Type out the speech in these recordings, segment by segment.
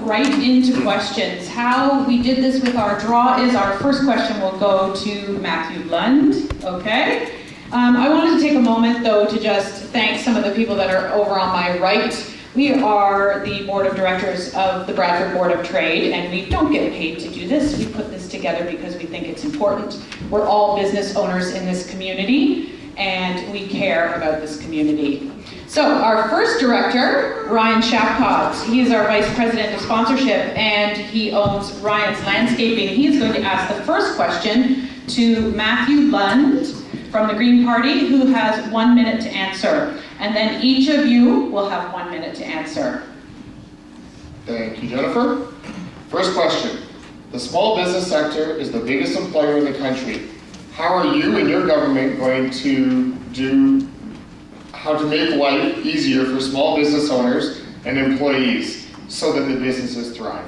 right into questions. How we did this with our draw is our first question will go to Matthew Lund, okay? I wanted to take a moment though to just thank some of the people that are over on my right. We are the board of directors of the Bradford Board of Trade, and we don't get paid to do this. We put this together because we think it's important. We're all business owners in this community, and we care about this community. So our first director, Ryan Shapcott, he is our vice president of sponsorship, and he owns Ryan's Landscaping. He is going to ask the first question to Matthew Lund from the Green Party, who has 1 minute to answer. And then each of you will have 1 minute to answer. Thank you, Jennifer. First question. The small business sector is the biggest employer in the country. How are you and your government going to do how to make life easier for small business owners and employees so that the businesses thrive?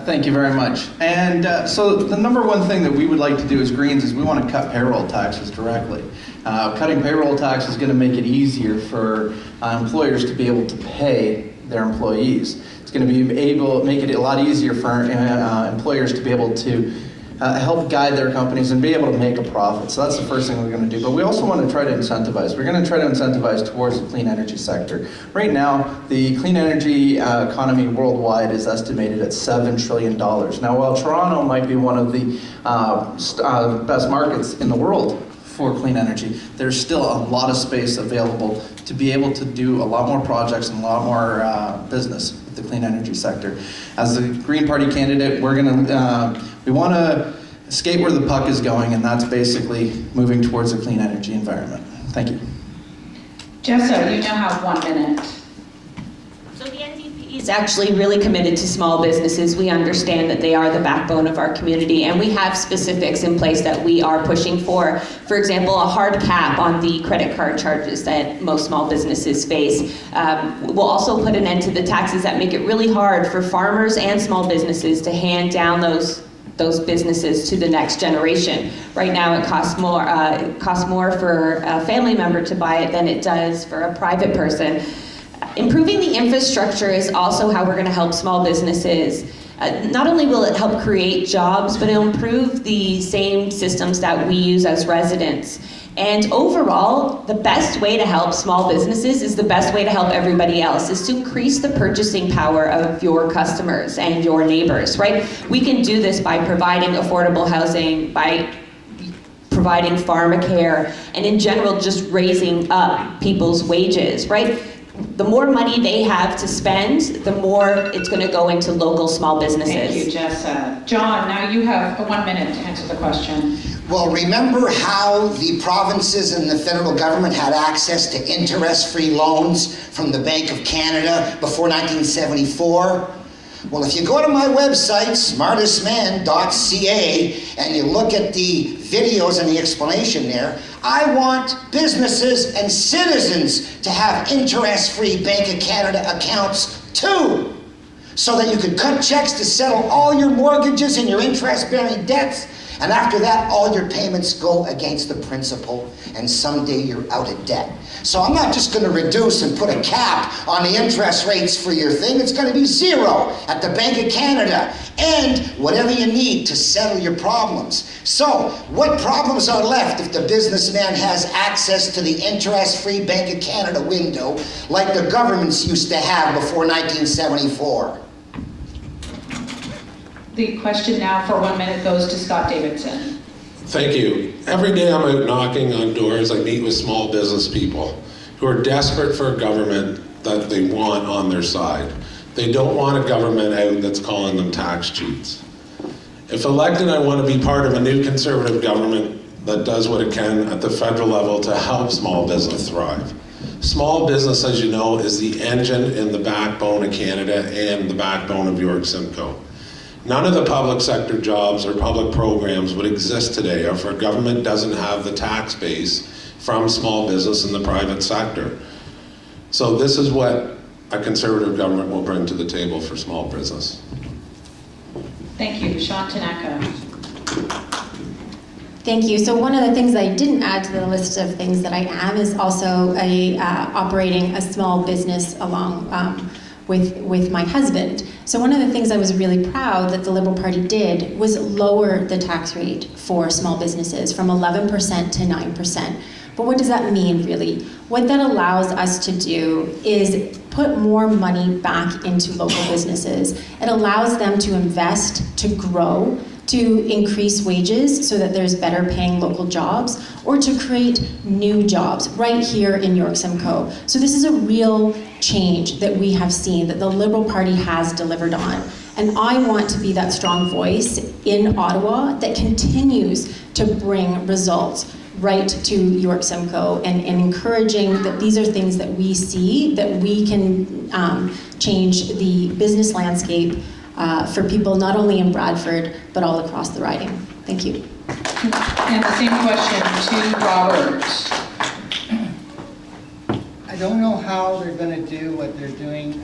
Thank you very much. And so the number one thing that we would like to do as Greens is we want to cut payroll taxes directly. Cutting payroll tax is going to make it easier for employers to be able to pay their employees. It's going to make it a lot easier for employers to be able to help guide their companies and be able to make a profit. So that's the first thing we're going to do. But we also want to try to incentivize. We're going to try to incentivize towards the clean energy sector. Right now, the clean energy economy worldwide is estimated at $7 trillion. Now, while Toronto might be one of the best markets in the world for clean energy, there's still a lot of space available to be able to do a lot more projects and a lot more business with the clean energy sector. As the Green Party candidate, we want to skate where the puck is going, and that's basically moving towards a clean energy environment. Thank you. Jessa, you now have 1 minute. So the NDP is actually really committed to small businesses. We understand that they are the backbone of our community, and we have specifics in place that we are pushing for. For example, a hard cap on the credit card charges that most small businesses face. We'll also put an end to the taxes that make it really hard for farmers and small businesses to hand down those businesses to the next generation. Right now it costs more for a family member to buy it than it does for a private person. Improving the infrastructure is also how we're going to help small businesses. Not only will it help create jobs, but it'll improve the same systems that we use as residents. And overall, the best way to help small businesses is the best way to help everybody else, is to increase the purchasing power of your customers and your neighbors, right? We can do this by providing affordable housing, by providing pharmacare, and in general, just raising up people's wages, right? The more money they have to spend, the more it's going to go into local small businesses. Thank you, Jessa. John, now you have 1 minute to answer the question. Well, remember how the provinces and the federal government had access to interest-free loans from the Bank of Canada before 1974? Well, if you go to my website, smartestman.ca, and you look at the videos and the explanation there, I want businesses and citizens to have interest-free Bank of Canada accounts too, so that you can cut checks to settle all your mortgages and your interest-bearing debts. And after that, all your payments go against the principal, and someday you're out of debt. So I'm not just going to reduce and put a cap on the interest rates for your thing. It's going to be zero at the Bank of Canada, and whatever you need to settle your problems. So what problems are left if the businessman has access to the interest-free Bank of Canada window like the governments used to have before 1974? The question now for 1 minute goes to Scott Davidson. Thank you. Every day I'm out knocking on doors. I meet with small business people who are desperate for a government that they want on their side. They don't want a government out that's calling them tax cheats. If elected, I want to be part of a new Conservative government that does what it can at the federal level to help small business thrive. Small business, as you know, is the engine and the backbone of Canada and the backbone of York Simcoe. None of the public sector jobs or public programs would exist today if our government doesn't have the tax base from small business in the private sector. So this is what a Conservative government will bring to the table for small business. Thank you. Sean Tanaka. Thank you. So one of the things I didn't add to the list of things that I am is also operating a small business along with my husband. So one of the things I was really proud that the Liberal Party did was lower the tax rate for small businesses from 11% to 9%. But what does that mean, really? What that allows us to do is put more money back into local businesses. It allows them to invest, to grow, to increase wages so that there's better paying local jobs, or to create new jobs right here in York Simcoe. So this is a real change that we have seen, that the Liberal Party has delivered on. And I want to be that strong voice in Ottawa that continues to bring results right to York Simcoe, and encouraging that these are things that we see, that we can change the business landscape for people not only in Bradford, but all across the riding. Thank you. And the same question to Robert. I don't know how they're going to do what they're doing.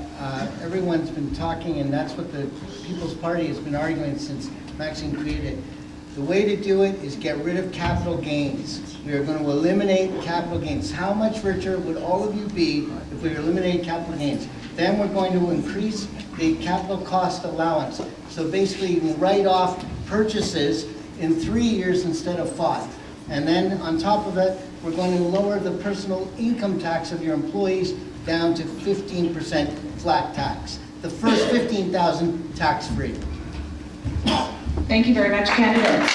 Everyone's been talking, and that's what the People's Party has been arguing since Maxine created. The way to do it is get rid of capital gains. We are going to eliminate capital gains. How much richer would all of you be if we eliminate capital gains? Then we're going to increase the capital cost allowance. So basically, you can write off purchases in 3 years instead of 5. And then on top of it, we're going to lower the personal income tax of your employees down to 15% flat tax. The first $15,000 tax-free. Thank you very much, candidates.